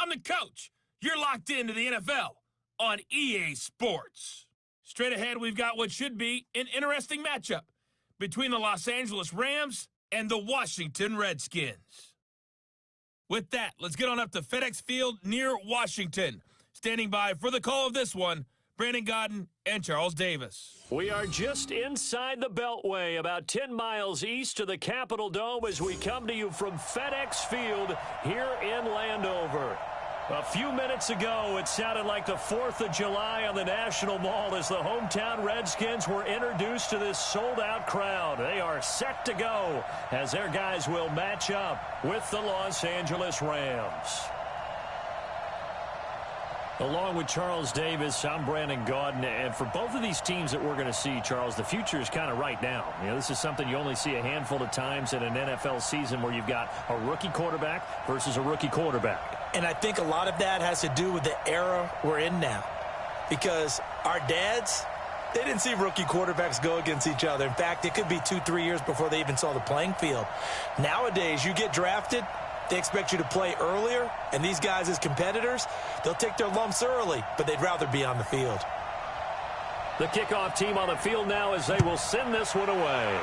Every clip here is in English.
I'm the coach. You're locked into the NFL on EA Sports. Straight ahead, we've got what should be an interesting matchup between the Los Angeles Rams and the Washington Redskins. With that, let's get on up to FedEx Field near Washington. Standing by for the call of this one, Brandon Godden and Charles Davis. We are just inside the Beltway, about 10 miles east of the Capitol Dome as we come to you from FedEx Field here in Landover. A few minutes ago, it sounded like the 4th of July on the National Mall as the hometown Redskins were introduced to this sold-out crowd. They are set to go as their guys will match up with the Los Angeles Rams. Along with Charles Davis, I'm Brandon Gaudin, and for both of these teams that we're going to see, Charles, the future is kind of right now. You know, this is something you only see a handful of times in an NFL season where you've got a rookie quarterback versus a rookie quarterback. And I think a lot of that has to do with the era we're in now. Because our dads, they didn't see rookie quarterbacks go against each other. In fact, it could be 2-3 years before they even saw the playing field. Nowadays, you get drafted, they expect you to play earlier, and these guys as competitors, they'll take their lumps early, but they'd rather be on the field. The kickoff team on the field now as they will send this one away.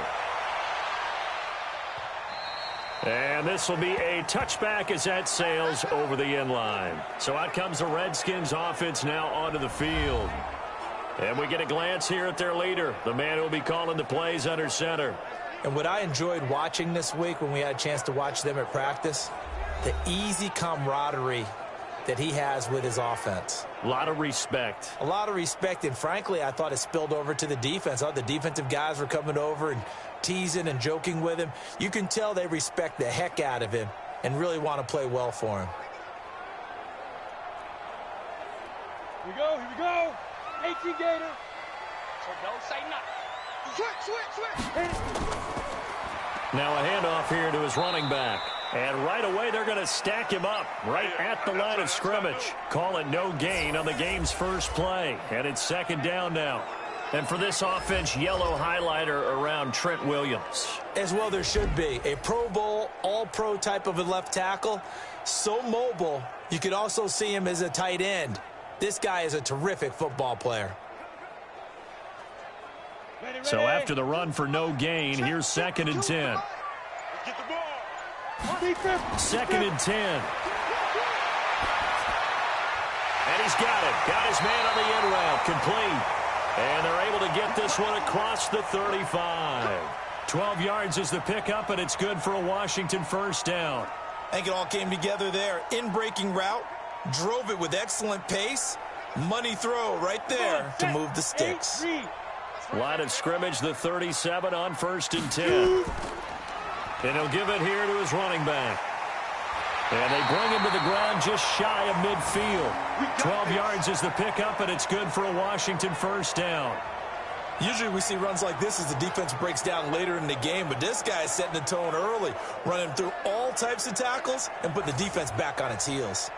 And this will be a touchback as that sails over the end line. So out comes the Redskins offense now onto the field. And we get a glance here at their leader, the man who will be calling the plays under center. And what I enjoyed watching this week when we had a chance to watch them at practice, the easy camaraderie that he has with his offense. A lot of respect. A lot of respect, and frankly, I thought it spilled over to the defense. The defensive guys were coming over and teasing and joking with him. You can tell they respect the heck out of him and really want to play well for him. Here we go. 18 Gator. So don't say nothing. Switch. Now a handoff here to his running back. And right away they're going to stack him up right at the line of scrimmage. Call it no gain on the game's first play. And it's second down now. And for this offense, yellow highlighter around Trent Williams. As well there should be. A Pro Bowl, all-pro type of a left tackle. So mobile, you could also see him as a tight end. This guy is a terrific football player. So after the run for no gain, here's 2nd and 10. Get the ball. 2nd and 10. And he's got it. Got his man on the end route. Complete. And they're able to get this one across the 35. 12 yards is the pickup, and it's good for a Washington first down. I think it all came together there. In-breaking route. Drove it with excellent pace. Money throw right there to move the sticks. Line of scrimmage, the 37 on 1st and 10. And he'll give it here to his running back. And they bring him to the ground just shy of midfield. 12 yards is the pickup, and it's good for a Washington first down. Usually we see runs like this as the defense breaks down later in the game, but this guy is setting the tone early, running through all types of tackles and putting the defense back on its heels.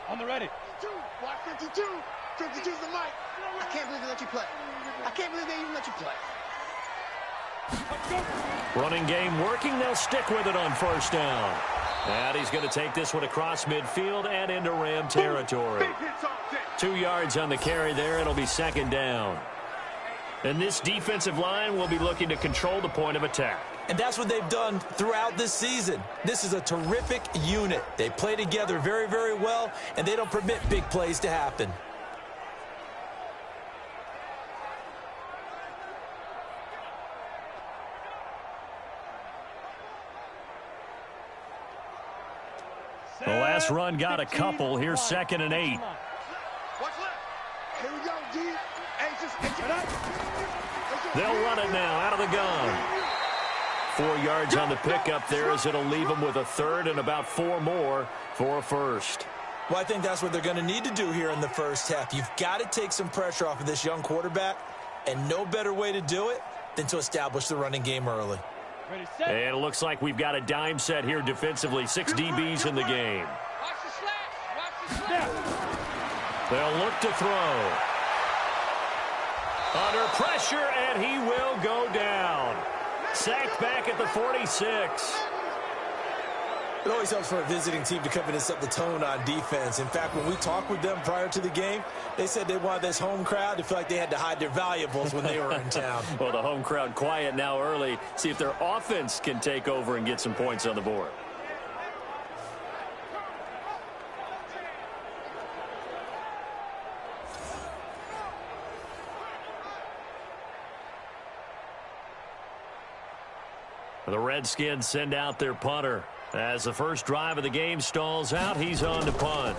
On the ready. 52. 52's the mic. I can't believe they let you play. I can't believe they even let you play. Running game working. They'll stick with it on first down. And he's going to take this one across midfield and into Ram territory. 2 yards on the carry there. It'll be 2nd down. And this defensive line will be looking to control the point of attack. And that's what they've done throughout this season. This is a terrific unit. They play together very, very well, and they don't permit big plays to happen. The last run got a couple. Here's 2nd and 8. Watch left. Here we go, D. They'll run it now out of the gun. 4 yards on the pickup there as it'll leave them with a 3rd and about 4 more for a first. Well, I think that's what they're going to need to do here in the first half. You've got to take some pressure off of this young quarterback, and no better way to do it than to establish the running game early. Ready, set. And it looks like we've got a dime set here defensively. 6 DBs in the game. Watch the slash. They'll look to throw. Under pressure, and he will go down. Sacked back at the 46. It always helps for a visiting team to come in and set the tone on defense. In fact, when we talked with them prior to the game, they said they wanted this home crowd to feel like they had to hide their valuables when they were in town. Well, the home crowd quiet now early. See if their offense can take over and get some points on the board. The Redskins send out their punter. As the first drive of the game stalls out, he's on to punt.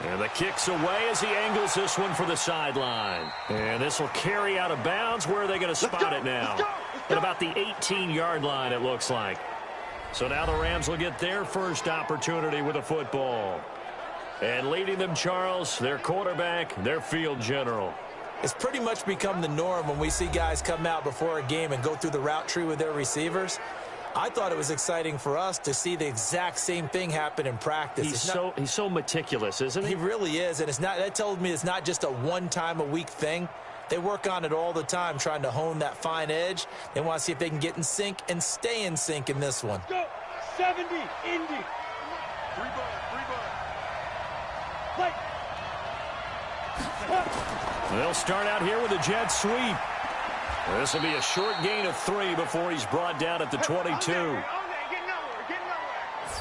And the kick's away as he angles this one for the sideline. And this will carry out of bounds. Where are they going to spot it now? At about the 18-yard line, it looks like. So now the Rams will get their first opportunity with a football. And leading them, Charles, their quarterback, their field general. It's pretty much become the norm when we see guys come out before a game and go through the route tree with their receivers. I thought it was exciting for us to see the exact same thing happen in practice. He's so meticulous, isn't he? He really is, and that tells me it's not just a one-time-a-week thing. They work on it all the time, trying to hone that fine edge. They want to see if they can get in sync and stay in sync in this one. Go! 70, Indy. Free ball. Play. They'll start out here with a jet sweep. This will be a short gain of 3 before he's brought down at the 22.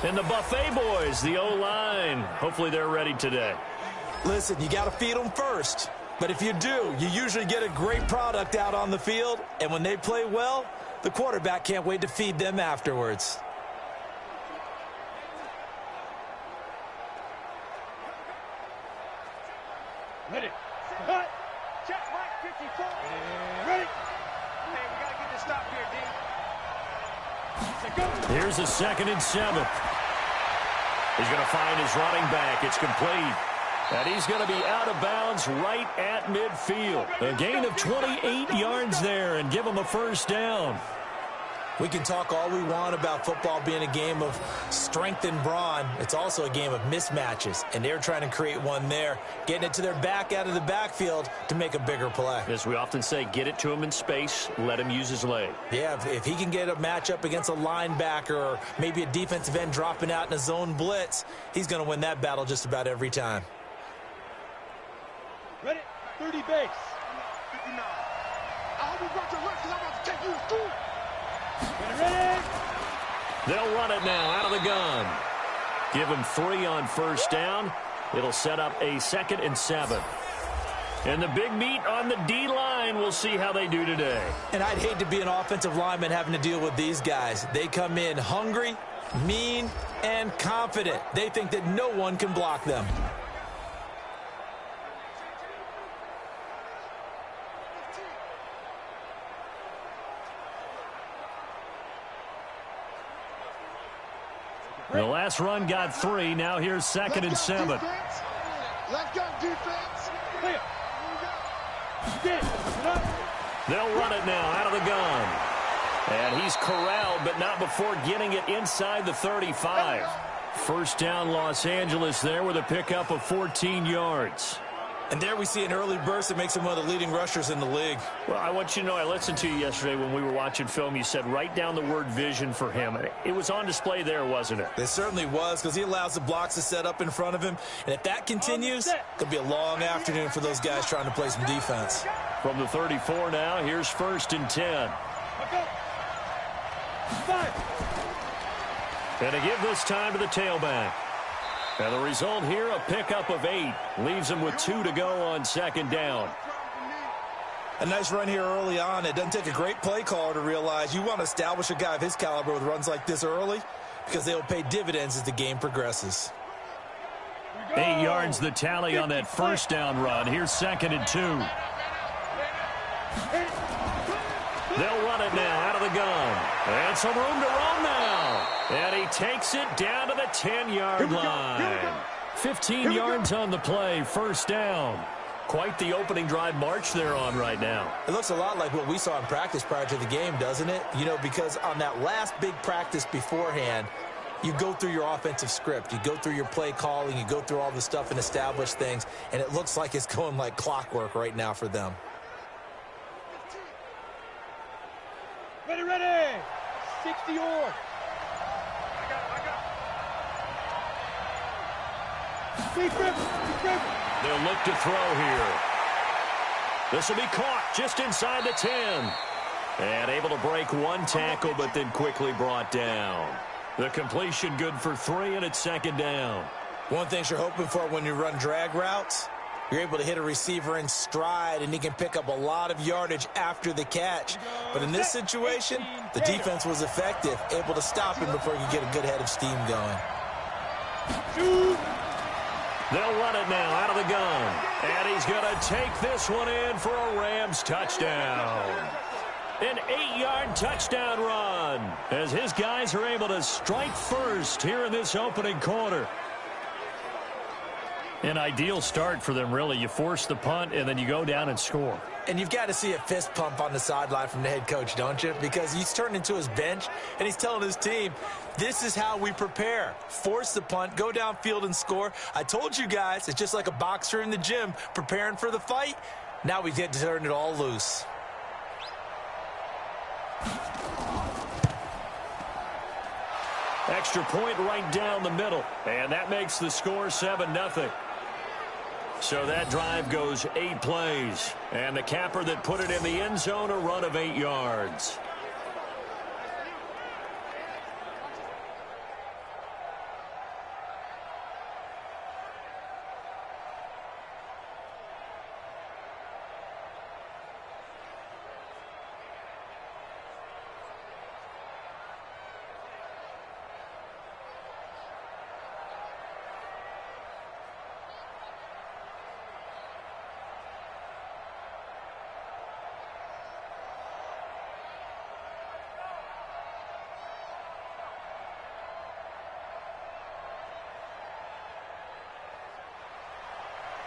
And the Buffet boys, the O-line, hopefully they're ready today. Listen, you got to feed them first. But if you do, you usually get a great product out on the field. And when they play well, the quarterback can't wait to feed them afterwards. Ready. Cut. Check, Mike, 54. Ready. Hey, we got to get this stop here, D. Here's a 2nd and 7. He's going to find his running back. It's complete. And he's going to be out of bounds right at midfield. A gain of 28 yards there and give him a first down. We can talk all we want about football being a game of strength and brawn. It's also a game of mismatches, and they're trying to create one there, getting it to their back out of the backfield to make a bigger play. As we often say, get it to him in space, let him use his leg. Yeah, if he can get a matchup against a linebacker or maybe a defensive end dropping out in a zone blitz, he's going to win that battle just about every time. Ready? 30 base. 59. I hope you brought your lunch because I'm about to take you to school. Ready? They'll run it now out of the gun. Give him 3 on first down. It'll set up a 2nd and 7. And the big meat on the D-line. We'll see how they do today. And I'd hate to be an offensive lineman having to deal with these guys. They come in hungry, mean, and confident. They think that no one can block them. The last run got 3. Now here's 2nd and 7. Let's go, defense. Clear. They'll run it now out of the gun. And he's corralled, but not before getting it inside the 35. First down, Los Angeles there with a pickup of 14 yards. And there we see an early burst that makes him one of the leading rushers in the league. Well, I want you to know, I listened to you yesterday when we were watching film. You said write down the word vision for him. It was on display there, wasn't it? It certainly was, because he allows the blocks to set up in front of him. And if that continues, it could be a long afternoon for those guys trying to play some defense. From the 34 now, here's 1st and 10. And to give this time to the tailback. And the result here, a pickup of 8. Leaves him with 2 to go on 2nd down. A nice run here early on. It doesn't take a great play caller to realize you want to establish a guy of his caliber with runs like this early, because they will pay dividends as the game progresses. 8 yards the tally on that first down run. Here's 2nd and 2. They'll run it now out of the gun. And some room to roam now. And he takes it down to the 10-yard line. 15 yards on the play, first down. Quite the opening drive march they're on right now. It looks a lot like what we saw in practice prior to the game, doesn't it? You know, because on that last big practice beforehand, You go through your offensive script. You go through your play calling. You go through all the stuff and establish things, and it looks like it's going like clockwork right now for them. Ready, ready. 60 on. They'll look to throw here. This will be caught just inside the 10. And able to break one tackle, but then quickly brought down. The completion good for 3, and it's 2nd down. One thing you're hoping for when you run drag routes, you're able to hit a receiver in stride, and he can pick up a lot of yardage after the catch. But in this situation, the defense was effective, able to stop him before he could get a good head of steam going. They'll run it now out of the gun. And he's going to take this one in for a Rams touchdown. An 8-yard touchdown run as his guys are able to strike first here in this opening quarter. An ideal start for them, really. You force the punt, and then you go down and score. And you've got to see a fist pump on the sideline from the head coach, don't you? Because he's turned into his bench, and he's telling his team, this is how we prepare. Force the punt, go downfield and score. I told you guys, it's just like a boxer in the gym preparing for the fight. Now we get to turn it all loose. Extra point right down the middle. And that makes the score 7-0. So that drive goes 8 plays. And the capper that put it in the end zone, a run of 8 yards.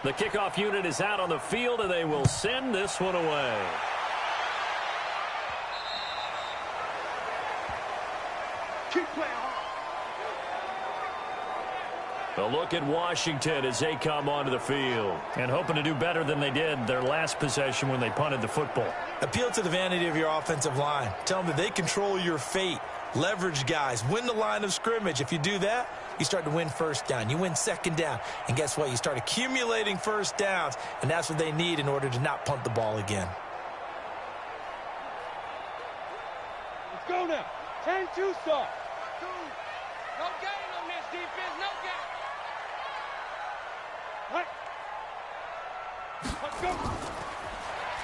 The kickoff unit is out on the field, and they will send this one away. Keep playing hard. A look at Washington as they come onto the field. And hoping to do better than they did their last possession when they punted the football. Appeal to the vanity of your offensive line. Tell them that they control your fate. Leverage guys. Win the line of scrimmage. If you do that, you start to win first down. You win second down. And guess what? You start accumulating first downs. And that's what they need in order to not punt the ball again. Let's go now. 10-2 start. No gain on this defense. No gain. Right. Let's go.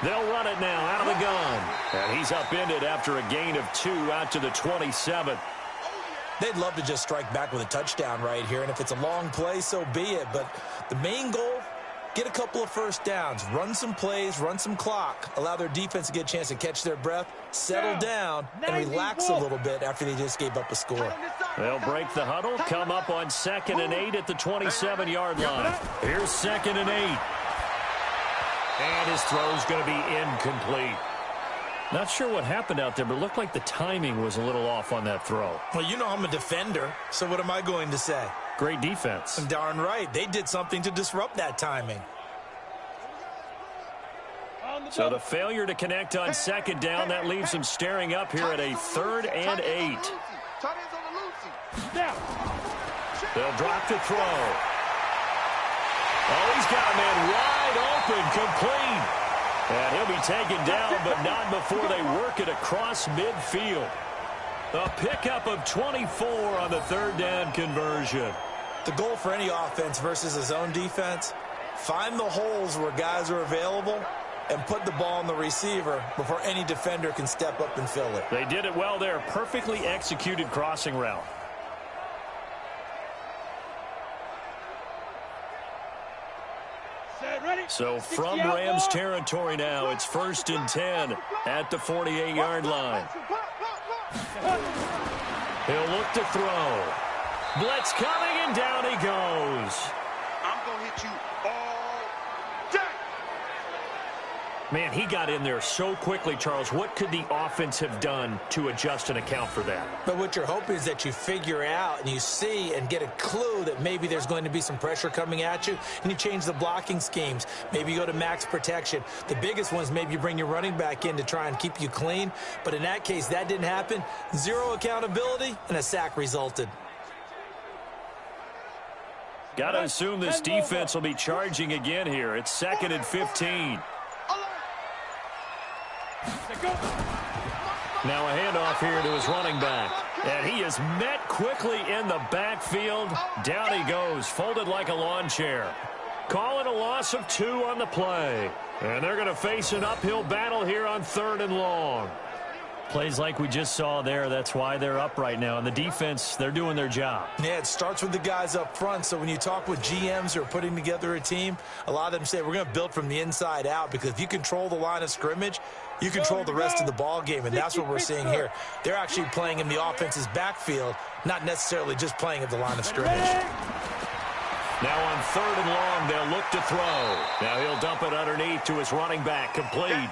They'll run it now out of the gun. And he's upended after a gain of 2 out to the 27. They'd love to just strike back with a touchdown right here. And if it's a long play, so be it. But the main goal, get a couple of first downs. Run some plays, run some clock. Allow their defense to get a chance to catch their breath, settle down, and relax a little bit after they just gave up a score. They'll break the huddle, come up on 2nd and 8 at the 27-yard line. Here's 2nd and 8. And his throw's going to be incomplete. Not sure what happened out there, but it looked like the timing was a little off on that throw. Well, you know I'm a defender, so what am I going to say? Great defense. Darn right. They did something to disrupt that timing. So the failure to connect on 2nd down, that leaves them staring up here at a 3rd and 8. They'll drop to throw. Oh, he's got a man wide open, complete. And he'll be taken down, but not before they work it across midfield. A pickup of 24 on the 3rd down conversion. The goal for any offense versus his own defense, find the holes where guys are available and put the ball on the receiver before any defender can step up and fill it. They did it well there. Perfectly executed crossing route. So from Rams territory now, it's 1st and 10 at the 48-yard line. He'll look to throw. Blitz coming, and down he goes. I'm going to hit you all day. Man, he got in there so quickly, Charles. What could the offense have done to adjust and account for that? But what you're hoping is that you figure out and you see and get a clue that maybe there's going to be some pressure coming at you, and you change the blocking schemes. Maybe you go to max protection. The biggest one is maybe you bring your running back in to try and keep you clean. But in that case, that didn't happen. Zero accountability, and a sack resulted. Got to assume this defense will be charging again here. It's 2nd and 15. Now a handoff here to his running back. And he is met quickly in the backfield. Down he goes, folded like a lawn chair. Call it a loss of 2 on the play. And they're going to face an uphill battle here on 3rd and long. Plays like we just saw there. That's why they're up right now. And the defense, they're doing their job. Yeah, it starts with the guys up front. So when you talk with GMs who are putting together a team, a lot of them say we're going to build from the inside out, because if you control the line of scrimmage, you control the rest of the ball game, and that's what we're seeing here. They're actually playing in the offense's backfield, not necessarily just playing at the line of scrimmage. Now on 3rd and long, they'll look to throw. Now he'll dump it underneath to his running back, complete.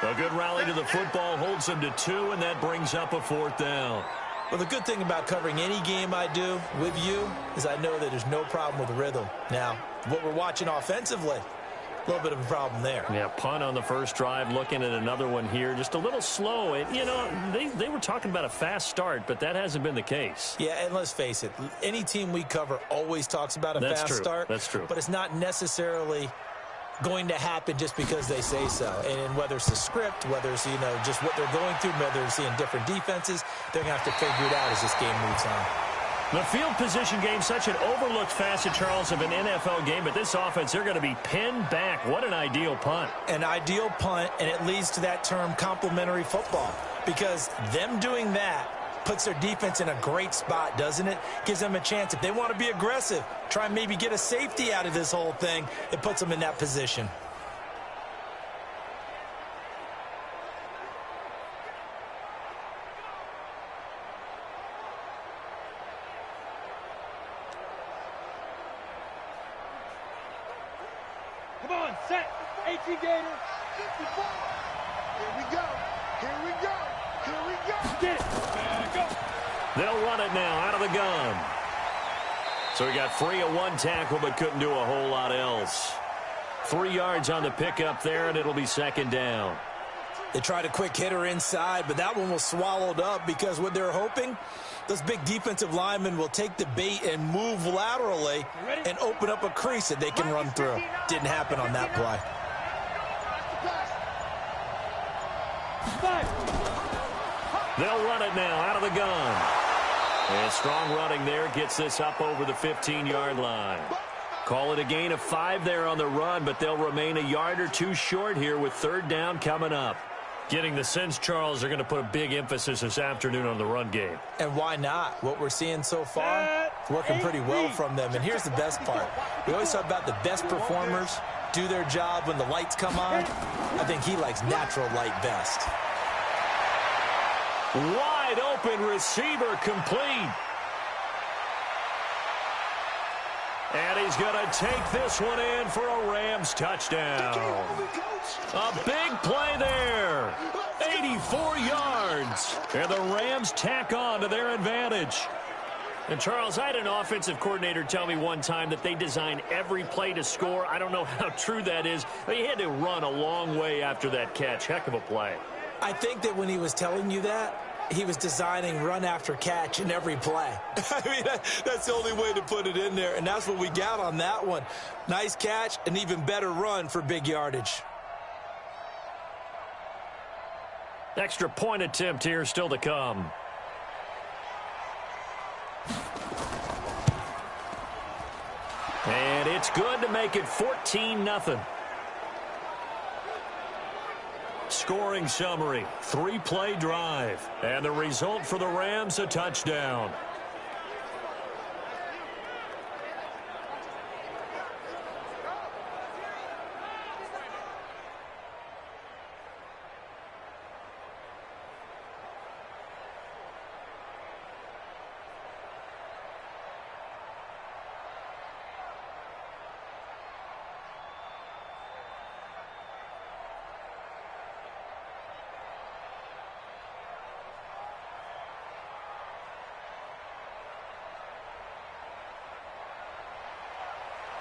A good rally to the football holds him to 2, and that brings up a 4th down. Well, the good thing about covering any game I do with you is I know that there's no problem with rhythm. Now, what we're watching offensively, a little bit of a problem there. Yeah, punt on the first drive, looking at another one here, just a little slow. And, you know, they were talking about a fast start, but that hasn't been the case. Yeah, and let's face it, any team we cover always talks about a fast start. That's true. But it's not necessarily going to happen just because they say so. And whether it's the script, whether it's, just what they're going through, whether they're seeing different defenses, they're going to have to figure it out as this game moves on. The field position game, such an overlooked facet, Charles, of an NFL game, but this offense, they're going to be pinned back. What an ideal punt. An ideal punt, and it leads to that term complementary football, because them doing that puts their defense in a great spot, doesn't it? Gives them a chance. If they want to be aggressive, try and maybe get a safety out of this whole thing, it puts them in that position. Come on, set. 18 Gator. 54. Here we go. Here we go. Here we go. Get it. Go. They'll run it now out of the gun. So he got free of 1 tackle, but couldn't do a whole lot else. 3 yards on the pickup there, and it'll be 2nd down. They tried a quick hitter inside, but that one was swallowed up, because what they're hoping, those big defensive linemen will take the bait and move laterally and open up a crease that they can run through. Didn't happen on that play. They'll run it now out of the gun. And strong running there gets this up over the 15-yard line. Call it a gain of 5 there on the run, but they'll remain a yard or 2 short here with 3rd down coming up. Getting the sense, Charles, they're going to put a big emphasis this afternoon on the run game. And why not? What we're seeing so far, it's working pretty well from them. And here's the best part. We always talk about the best performers do their job when the lights come on. I think he likes natural light best. Wide open receiver, complete. And he's going to take this one in for a Rams touchdown. A big play there. 84 yards. And the Rams tack on to their advantage. And, Charles, I had an offensive coordinator tell me one time that they design every play to score. I don't know how true that is. He had to run a long way after that catch. Heck of a play. I think that when he was telling you that, he was designing run after catch in every play. I mean, that's the only way to put it in there, and that's what we got on that one. Nice catch, an even better run for big yardage. Extra point attempt here still to come. And it's good to make it 14-0. Scoring summary, 3-play drive. And the result for the Rams, a touchdown.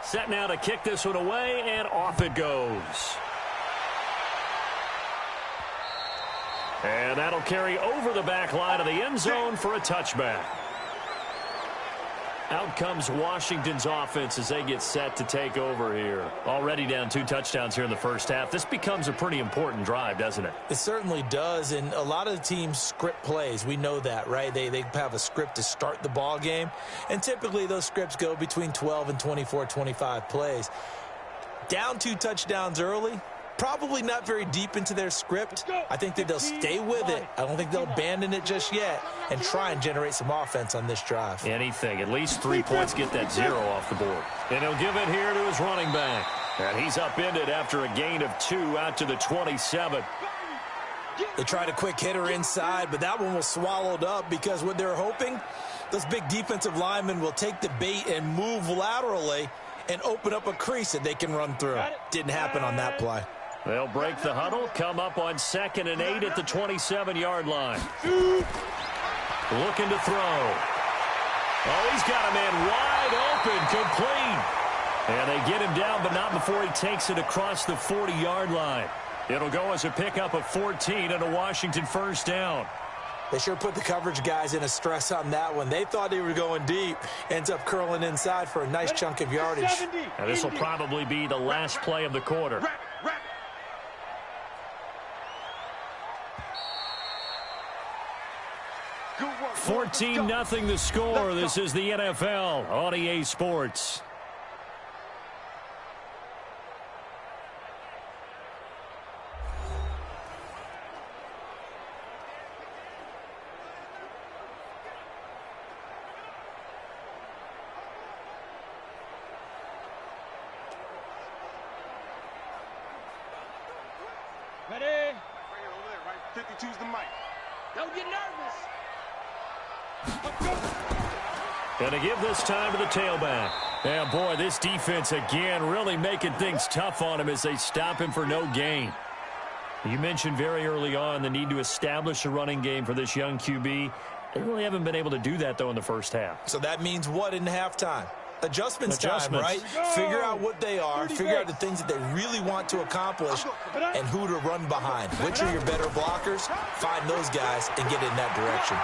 Set now to kick this one away, and off it goes. And that'll carry over the back line of the end zone for a touchback. Out comes Washington's offense as they get set to take over here. Already down 2 touchdowns here in the first half. This becomes a pretty important drive, doesn't it? It certainly does, and a lot of the teams script plays. We know that, right? They have a script to start the ball game, and typically those scripts go between 12 and 24, 25 plays. Down 2 touchdowns early, probably not very deep into their script. I think that they'll stay with it. I don't think they'll abandon it just yet and try and generate some offense on this drive. Anything. At least 3 points, get that 0 off the board. And he'll give it here to his running back. And he's upended after a gain of 2 out to the 27. They tried a quick hitter inside, but that one was swallowed up because what they're hoping, those big defensive linemen will take the bait and move laterally and open up a crease that they can run through. Didn't happen on that play. They'll break the huddle, come up on 2nd and 8 at the 27-yard line. Looking to throw. Oh, he's got a man wide open, complete. And they get him down, but not before he takes it across the 40-yard line. It'll go as a pickup of 14 and a Washington first down. They sure put the coverage guys in a stress on that one. They thought they were going deep. Ends up curling inside for a nice chunk of yardage. And this will probably be the last play of the quarter. 14-0 the score. This is the NFL on EA Sports. Ready? Right here, over there, right? 52's the mic. Don't get nervous. Going to give this time to the tailback. Yeah, boy, this defense again really making things tough on him as they stop him for no gain. You mentioned very early on the need to establish a running game for this young QB. They really haven't been able to do that, though, in the first half. So that means what in halftime? Adjustments time, right? Figure out what they are, figure out the things that they really want to accomplish, and who to run behind. Which are your better blockers? Find those guys and get in that direction.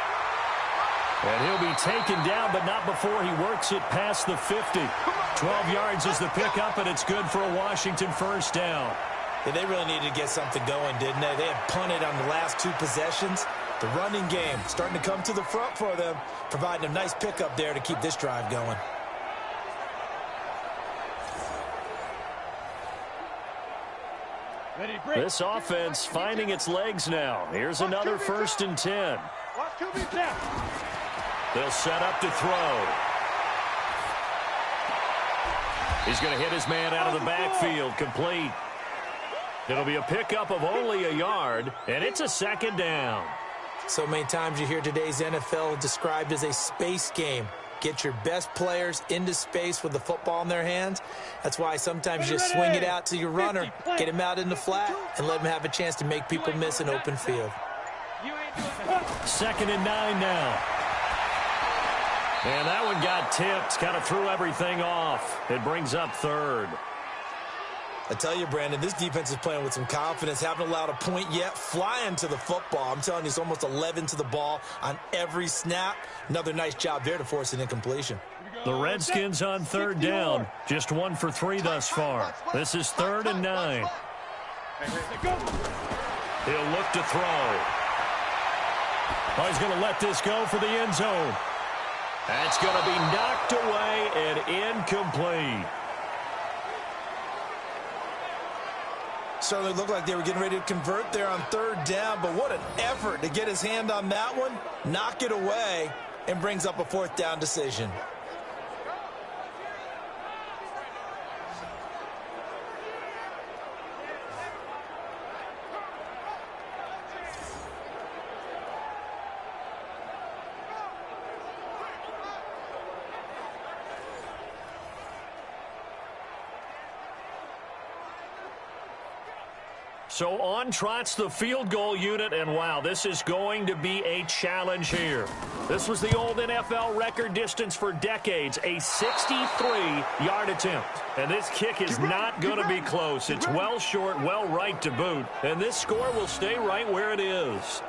And he'll be taken down, but not before he works it past the 50. 12 yards is the pickup, and it's good for a Washington first down. Yeah, they really needed to get something going, didn't they? They had punted on the last 2 possessions. The running game starting to come to the front for them, providing a nice pickup there to keep this drive going. This offense finding its legs now. Here's another 1st and 10. They'll set up to throw. He's going to hit his man out of the backfield, complete. It'll be a pickup of only a yard, and it's a 2nd down. So many times you hear today's NFL described as a space game. Get your best players into space with the football in their hands. That's why sometimes you just swing it out to your runner, get him out in the flat, and let him have a chance to make people miss an open field. 2nd and 9 now. And that one got tipped, kind of threw everything off. It brings up 3rd. I tell you, Brandon, this defense is playing with some confidence. Haven't allowed a point yet. Flying to the football. I'm telling you, it's almost 11 to the ball on every snap. Another nice job there to force an incompletion. The Redskins on 3rd down. Just 1 for 3 thus far. This is 3rd and 9. He'll look to throw. Oh, he's going to let this go for the end zone. That's going to be knocked away and incomplete. Certainly looked like they were getting ready to convert there on 3rd down, but what an effort to get his hand on that one, knock it away, and brings up a 4th down decision. So on trots the field goal unit, and wow, this is going to be a challenge here. This was the old NFL record distance for decades, a 63-yard attempt. And this kick is not going to be close. It's well short, well right to boot, and this score will stay right where it is.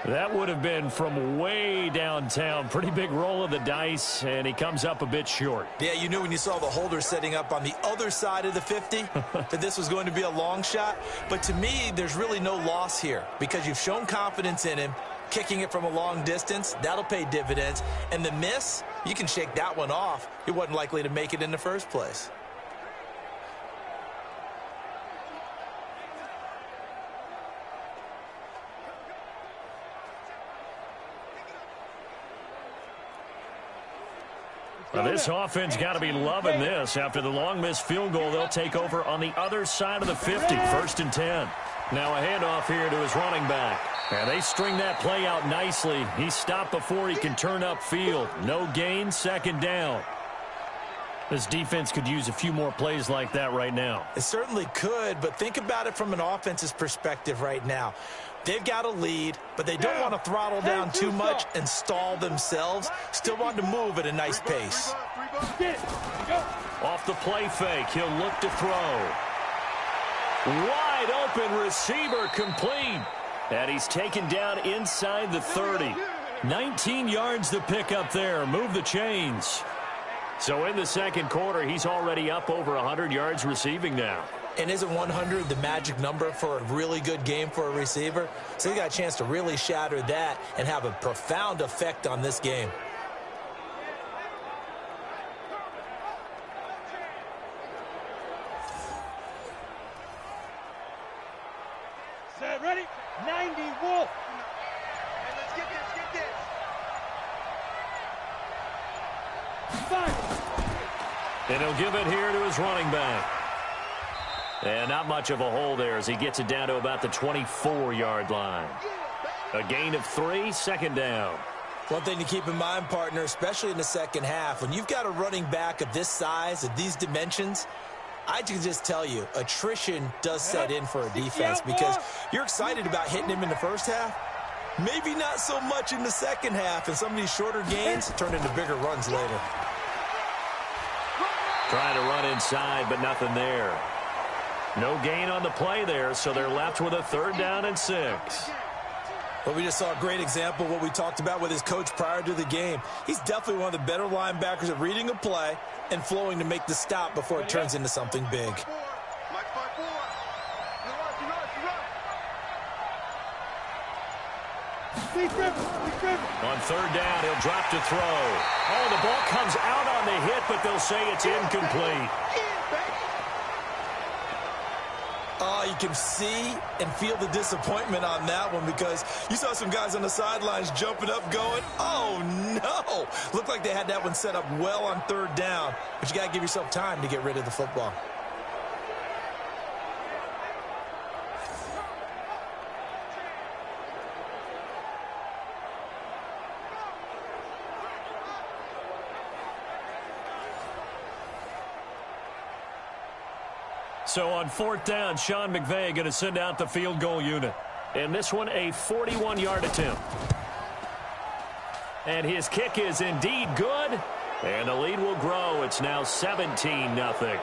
That would have been from way downtown. Pretty big roll of the dice, and he comes up a bit short. Yeah, you knew when you saw the holder setting up on the other side of the 50 that this was going to be a long shot. But to me, there's really no loss here because you've shown confidence in him. Kicking it from a long distance, that'll pay dividends. And the miss, you can shake that one off. He wasn't likely to make it in the first place. Well, this offense got to be loving this. After the long missed field goal, they'll take over on the other side of the 50, 1st and 10. Now a handoff here to his running back. And they string that play out nicely. He stopped before he can turn upfield. No gain, 2nd down. This defense could use a few more plays like that right now. It certainly could, but think about it from an offense's perspective right now. They've got a lead, but they don't want to throttle down too much and stall themselves. Still want to move at a nice pace. Off the play fake, he'll look to throw. Wide open receiver complete. And he's taken down inside the 30. 19 yards to pick up there. Move the chains. So in the second quarter, he's already up over 100 yards receiving now. And isn't 100 the magic number for a really good game for a receiver? So he got a chance to really shatter that and have a profound effect on this game. Set, ready? 90 Wolf. Hey, let's get this, Fine. And he'll give it here to his running back. And not much of a hole there as he gets it down to about the 24-yard line. A gain of 3, 2nd down. One thing to keep in mind, partner, especially in the second half, when you've got a running back of this size, of these dimensions, I can just tell you, attrition does set in for a defense because you're excited about hitting him in the first half. Maybe not so much in the second half, and some of these shorter gains turn into bigger runs later. Trying to run inside, but nothing there. No gain on the play there, so they're left with a 3rd down and 6. Well, we just saw a great example of what we talked about with his coach prior to the game. He's definitely one of the better linebackers at reading a play and flowing to make the stop before it turns into something big. On 3rd down, he'll drop to throw. Oh, the ball comes out on the hit, but they'll say it's incomplete. You can see and feel the disappointment on that one because you saw some guys on the sidelines jumping up going, oh, no. Looked like they had that one set up well on 3rd down, but you got to give yourself time to get rid of the football. So on 4th down, Sean McVay going to send out the field goal unit. And this one, a 41-yard attempt. And his kick is indeed good. And the lead will grow. It's now 17-0.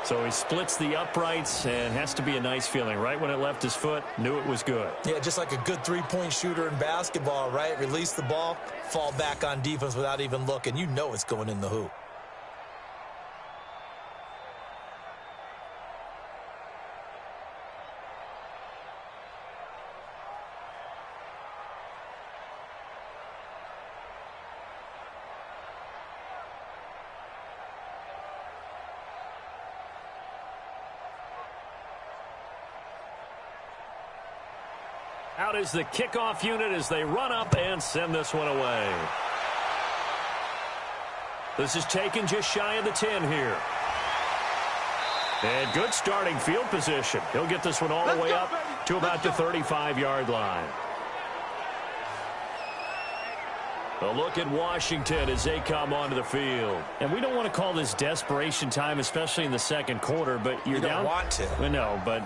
So he splits the uprights and has to be a nice feeling. Right when it left his foot, knew it was good. Yeah, just like a good three-point shooter in basketball, right? Release the ball, fall back on defense without even looking. You know it's going in the hoop. Out is the kickoff unit as they run up and send this one away. This is taken just shy of the 10 here. And good starting field position. He'll get this one all the way up to about the 35-yard line. A look at Washington as they come onto the field. And we don't want to call this desperation time, especially in the second quarter, but you're you down. don't want to. Well, no, but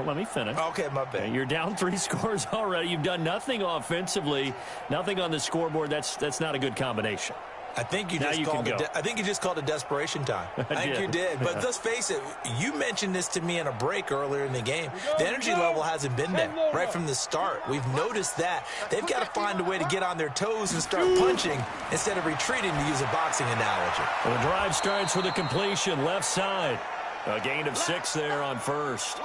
let me finish. Okay, my bad. You're down 3 scores already. You've done nothing offensively, nothing on the scoreboard. That's not a good combination. I think you Now just you called can it. go. I think you just called it desperation time. I think you did. But let's face it. You mentioned this to me in a break earlier in the game. The energy level hasn't been there right from the start. We've noticed that they've got to find a way to get on their toes and start punching instead of retreating, to use a boxing analogy. Well, the drive starts with a completion left side. A gain of 6 there on first.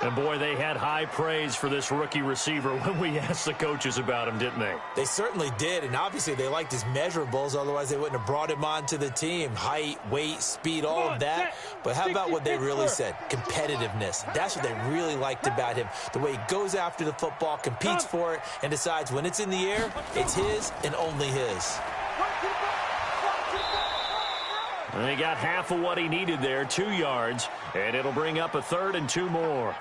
And, boy, they had high praise for this rookie receiver when we asked the coaches about him, didn't they? They certainly did, and obviously they liked his measurables. Otherwise, they wouldn't have brought him onto the team. Height, weight, speed, all of that. But how about what they really said? Competitiveness. That's what they really liked about him. The way he goes after the football, competes for it, and decides when it's in the air, it's his and only his. And he got half of what he needed there, 2 yards, and it'll bring up a 3rd and 2 more.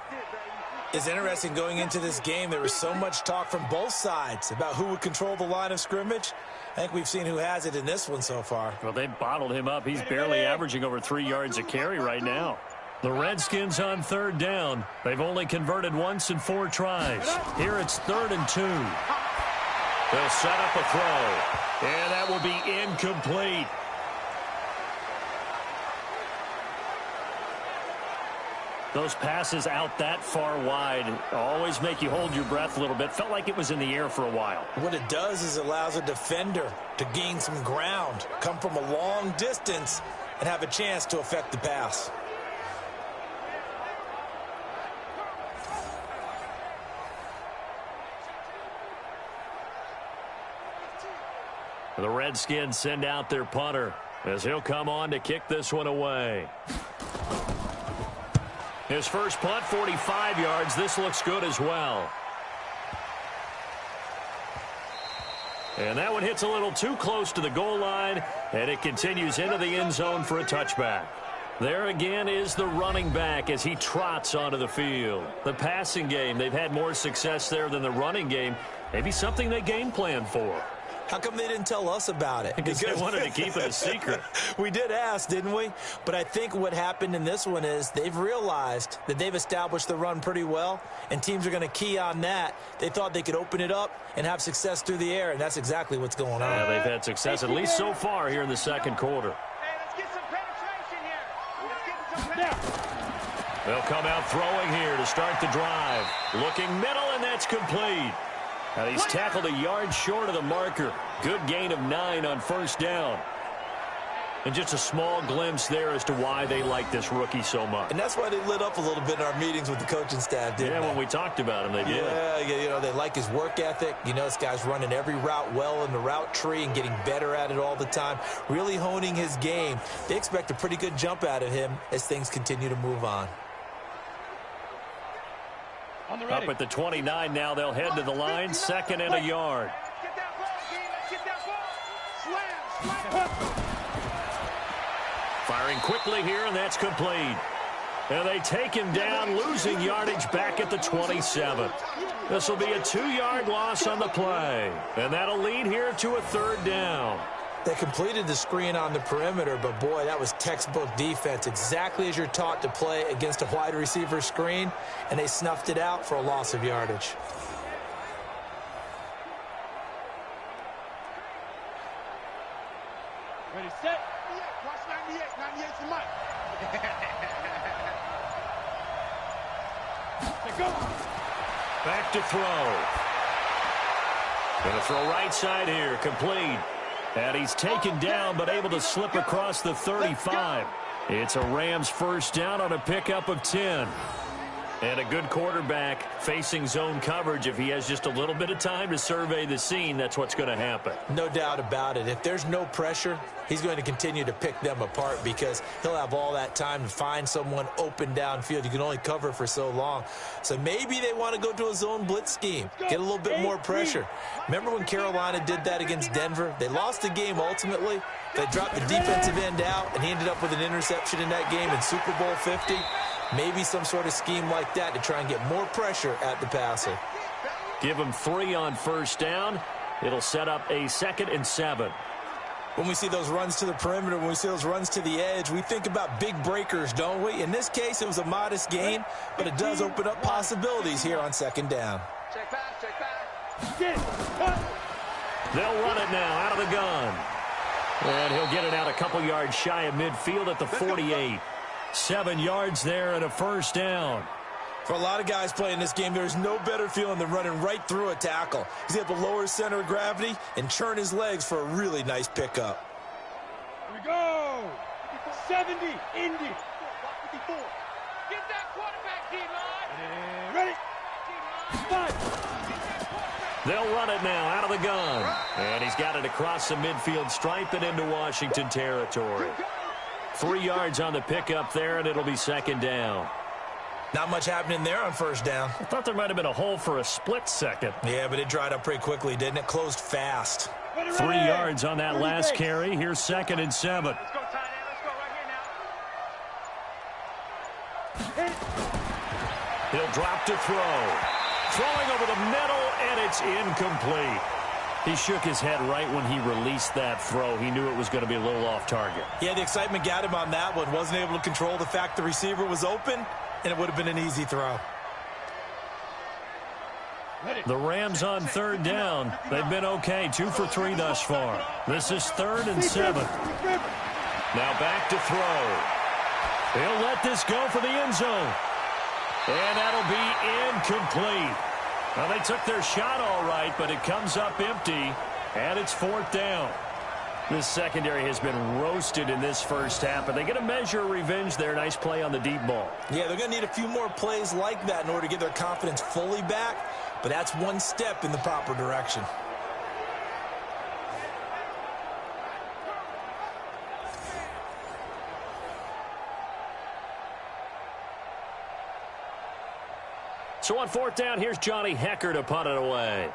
It's interesting going into this game. There was so much talk from both sides about who would control the line of scrimmage. I think we've seen who has it in this one so far. Well, they bottled him up. He's barely averaging over 3 yards a carry right now. The Redskins on 3rd down. They've only converted once in 4 tries. Here it's 3rd and 2. They'll set up a throw, and that will be incomplete. Those passes out that far wide always make you hold your breath a little bit. Felt like it was in the air for a while. What it does is it allows a defender to gain some ground, come from a long distance, and have a chance to affect the pass. The Redskins send out their punter as he'll come on to kick this one away. His first punt, 45 yards. This looks good as well. And that one hits a little too close to the goal line, and it continues into the end zone for a touchback. There again is the running back as he trots onto the field. The passing game, they've had more success there than the running game. Maybe something they game plan for. How come they didn't tell us about it? Because they wanted to keep it a secret. We did ask, didn't we? But I think what happened in this one is they've realized that they've established the run pretty well, and teams are going to key on that. They thought they could open it up and have success through the air, and that's exactly what's going on. Yeah, they've had success, at least so far, here in the second quarter. Hey, let's get some penetration here. Let's get some penetration. They'll come out throwing here to start the drive. Looking middle, and that's complete. And he's tackled a yard short of the marker. Good gain of 9 on first down. And just a small glimpse there as to why they like this rookie so much. And that's why they lit up a little bit in our meetings with the coaching staff, didn't they? When we talked about him, they did. Yeah, you know, they like his work ethic. You know, this guy's running every route well in the route tree and getting better at it all the time, really honing his game. They expect a pretty good jump out of him as things continue to move on. Up at the 29 now, they'll head to the line, 2nd and a yard. Get that ball, Dean. Let's get that ball. Slam. Firing quickly here, and that's complete. And they take him down, losing yardage back at the 27. This will be a 2-yard loss on the play. And that'll lead here to a 3rd down. They completed the screen on the perimeter, but boy, that was textbook defense. Exactly as you're taught to play against a wide receiver screen, and they snuffed it out for a loss of yardage. Ready, set. Watch 98. 98's the mic. Go. Back to throw. Going to throw right side here, complete. And he's taken down, but able to slip across the 35. It's a Rams first down on a pickup of 10. And a good quarterback facing zone coverage. If he has just a little bit of time to survey the scene, that's what's going to happen. No doubt about it. If there's no pressure, he's going to continue to pick them apart because he'll have all that time to find someone open downfield. You can only cover for so long. So maybe they want to go to a zone blitz scheme, get a little bit more pressure. Remember when Carolina did that against Denver? They lost the game ultimately. They dropped the defensive end out, and he ended up with an interception in that game in Super Bowl 50. Maybe some sort of scheme like that to try and get more pressure at the passer. Give him 3 on first down, It'll set up a 2nd and 7. When we see those runs to the perimeter, when we see those runs to the edge, we think about big breakers, don't we? In this case, it was a modest gain, but it does open up possibilities here on 2nd down. Check back, check back. They'll run it now out of the gun. And he'll get it out a couple yards shy of midfield at the 48. 7 yards there and a 1st down. For a lot of guys playing this game, there's no better feeling than running right through a tackle. He's able to lower his center of gravity and churn his legs for a really nice pickup. Here we go. 70, Indy. 54. Get that quarterback, D-line. Ready. They'll run it now out of the gun. And he's got it across the midfield stripe and into Washington territory. 3 yards on the pickup there, and it'll be 2nd down. Not much happening there on 1st down. I thought there might have been a hole for a split second. Yeah, but it dried up pretty quickly, didn't it? Closed fast. 3 yards on that last carry. Here's 2nd and 7. Let's go, tight end. Let's go right here now. He'll drop to throw. Throwing over the middle, and it's incomplete. He shook his head right when he released that throw. He knew it was going to be a little off target. Yeah, the excitement got him on that one. Wasn't able to control the fact the receiver was open, and it would have been an easy throw. The Rams on 3rd down. They've been okay, 2 for 3 thus far. This is 3rd and 7. Now back to throw. He'll let this go for the end zone. And that'll be incomplete. Well, they took their shot all right, but it comes up empty, and it's 4th down. This secondary has been roasted in this first half, but they get a measure of revenge there. Nice play on the deep ball. Yeah, they're going to need a few more plays like that in order to get their confidence fully back, but that's one step in the proper direction. So on 4th down, here's Johnny Hecker to punt it away.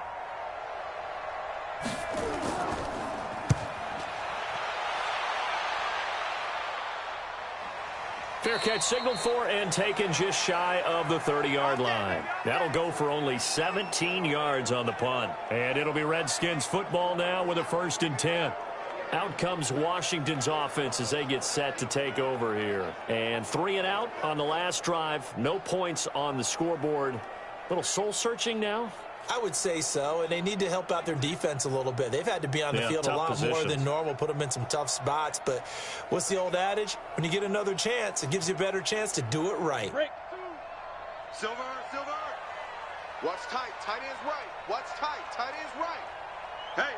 Fair catch signaled for and taken just shy of the 30-yard line. That'll go for only 17 yards on the punt. And it'll be Redskins football now with a 1st and 10. Out comes Washington's offense as they get set to take over here. And 3 and out on the last drive. No points on the scoreboard. Little soul-searching now? I would say so, and they need to help out their defense a little bit. They've had to be on the field a lot more than normal, put them in some tough spots. But what's the old adage? When you get another chance, it gives you a better chance to do it right. Silver. Watch tight. Tight end's right. Watch tight. Tight end's right. Hey.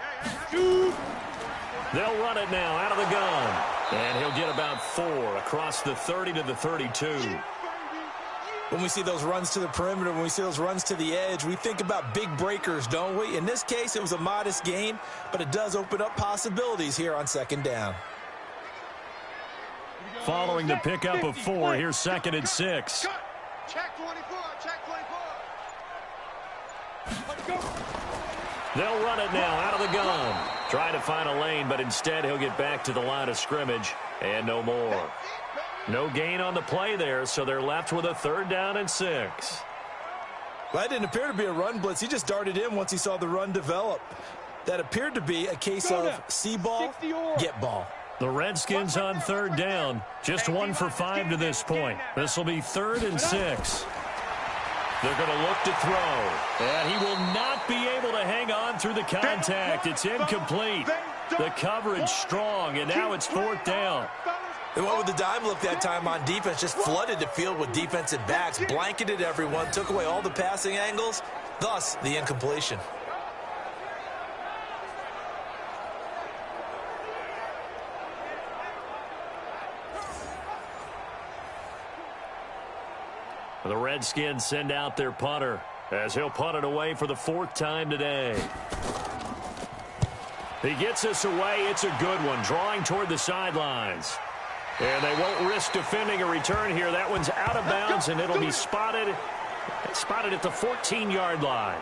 They'll run it now out of the gun. And he'll get about 4 across the 30 to the 32. When we see those runs to the perimeter, when we see those runs to the edge, we think about big breakers, don't we? In this case, it was a modest gain, but it does open up possibilities here on 2nd down. Following the pickup of 4, here's 2nd and 6. Check 24. Check 24. They'll run it now out of the gun. Trying to find a lane, but instead he'll get back to the line of scrimmage and no more. No gain on the play there, so they're left with a 3rd down and 6. Well, that didn't appear to be a run blitz. He just darted in once he saw the run develop. That appeared to be a case of see ball, get ball. The Redskins on 3rd down. Just 1 for 5 to this point. This will be 3rd and 6. They're going to look to throw. And he will not be able to hang on through the contact. It's incomplete. The coverage strong, and now it's 4th down. They went with the dime look that time on defense, just flooded the field with defensive backs, blanketed everyone, took away all the passing angles, thus the incompletion. The Redskins send out their punter as he'll punt it away for the 4th time today. He gets us away. It's a good one, drawing toward the sidelines. And they won't risk defending a return here. That one's out of bounds, and it'll be spotted at the 14-yard line.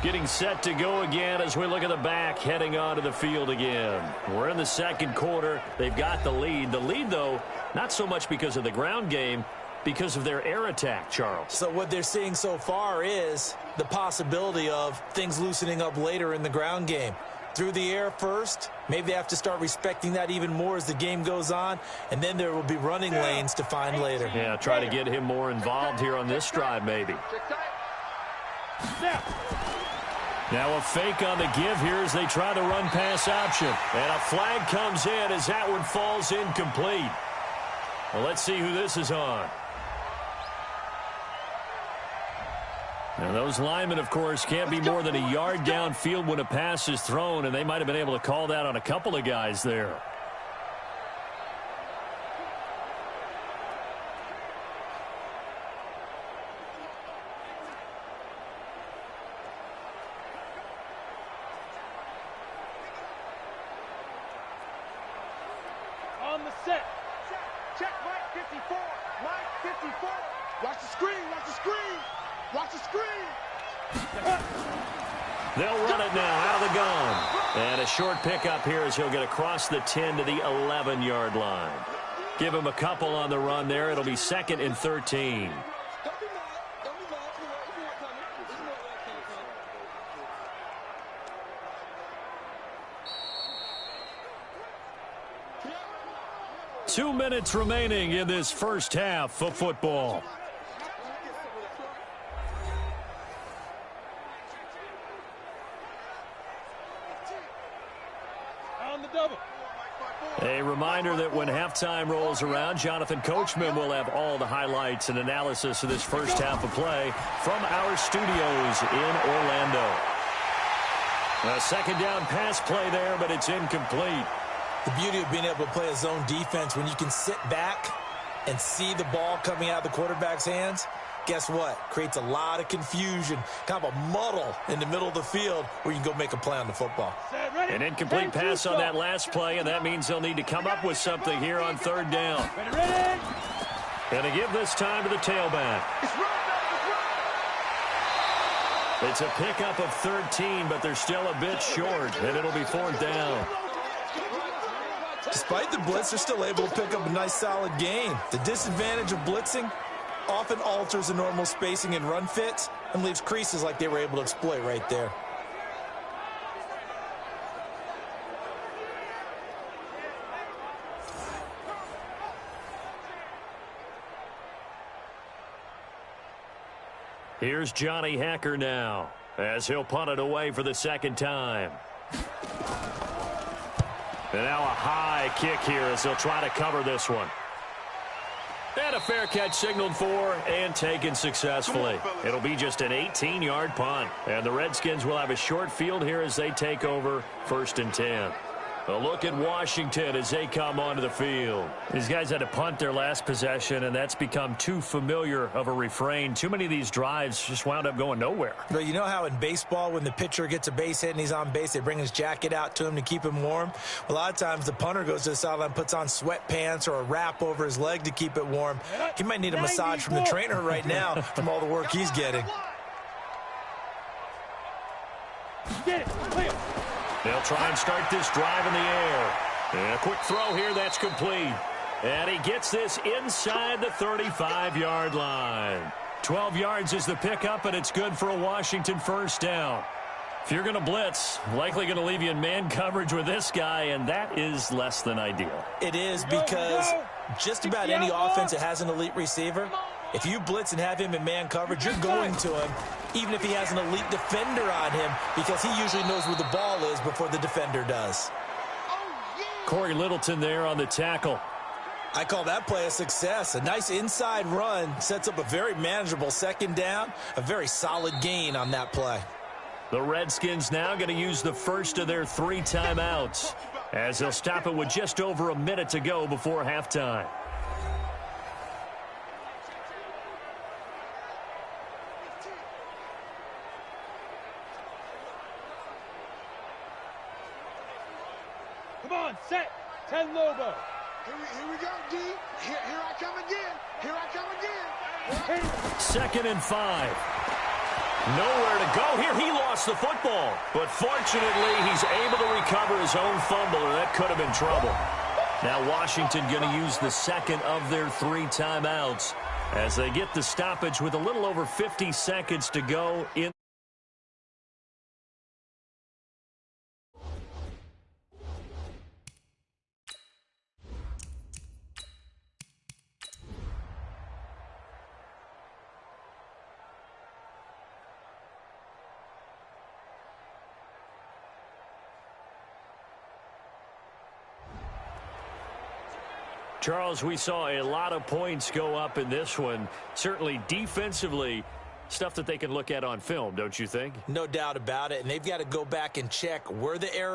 Getting set to go again as we look at the back, heading onto the field again. We're in the 2nd quarter. They've got the lead. The lead, though, not so much because of the ground game, because of their air attack, Charles. So what they're seeing so far is the possibility of things loosening up later in the ground game. Through the air first, maybe they have to start respecting that even more as the game goes on, and then there will be running lanes to find later. Yeah, try to get him more involved here on this drive maybe. Now a fake on the give here as they try the run-pass option. And a flag comes in as that one falls incomplete. Well, let's see who this is on. Now, those linemen, of course, can't be more than a yard downfield when a pass is thrown, and they might have been able to call that on a couple of guys there. On the set. Check Mike 54. Mike 54. Watch the screen, watch the screen. Watch the screen. They'll run it now out of the gun. And a short pickup here as he'll get across the 10 to the 11-yard line. Give him a couple on the run there. It'll be 2nd and 13. Don't be mad. 2 minutes remaining in this first half of football. On the double. A reminder that when halftime rolls around, Jonathan Coachman will have all the highlights and analysis of this first half of play from our studios in Orlando. A second down pass play there, but it's incomplete. The beauty of being able to play a zone defense when you can sit back and see the ball coming out of the quarterback's hands, guess what? Creates a lot of confusion, kind of a muddle in the middle of the field where you can go make a play on the football. An incomplete pass on that last play, and that means they'll need to come up with something here on third down. Ready. And to give this time to the tailback. It's a pickup of 13, but they're still a bit short, and it'll be fourth down. Despite the blitz, they're still able to pick up a nice solid gain. The disadvantage of blitzing often alters the normal spacing and run fits and leaves creases like they were able to exploit right there. Here's Johnny Hacker now as he'll punt it away for the second time. And now a high kick here as he'll try to cover this one. And a fair catch signaled for and taken successfully. It'll be just an 18-yard punt. And the Redskins will have a short field here as they take over 1st and 10. A look at Washington as they come onto the field. These guys had to punt their last possession, and that's become too familiar of a refrain. Too many of these drives just wound up going nowhere. But you know how in baseball, when the pitcher gets a base hit and he's on base, they bring his jacket out to him to keep him warm? A lot of times the punter goes to the sideline, puts on sweatpants or a wrap over his leg to keep it warm. He might need a massage from the trainer right now from all the work he's getting. Get it. Clear. They'll try and start this drive in the air. And a quick throw here, that's complete. And he gets this inside the 35-yard line. 12 yards is the pickup, and it's good for a Washington first down. If you're going to blitz, likely going to leave you in man coverage with this guy, and that is less than ideal. It is because just about any offense that has an elite receiver, if you blitz and have him in man coverage, you're going to him, even if he has an elite defender on him, because he usually knows where the ball is before the defender does. Corey Littleton there on the tackle. I call that play a success. A nice inside run sets up a very manageable second down, a very solid gain on that play. The Redskins now going to use the first of their 3 timeouts as they'll stop it with just over a minute to go before halftime. Come on, set. 10 Lobo. Here we go, D. Here I come again. Here I come again. 2nd and 5. Nowhere to go here. He lost the football. But fortunately, he's able to recover his own fumble, or that could have been trouble. Now Washington going to use the second of their 3 timeouts as they get the stoppage with a little over 50 seconds to go in. Charles, we saw a lot of points go up in this one. Certainly defensively, stuff that they can look at on film, don't you think? No doubt about it. And they've got to go back and check where the error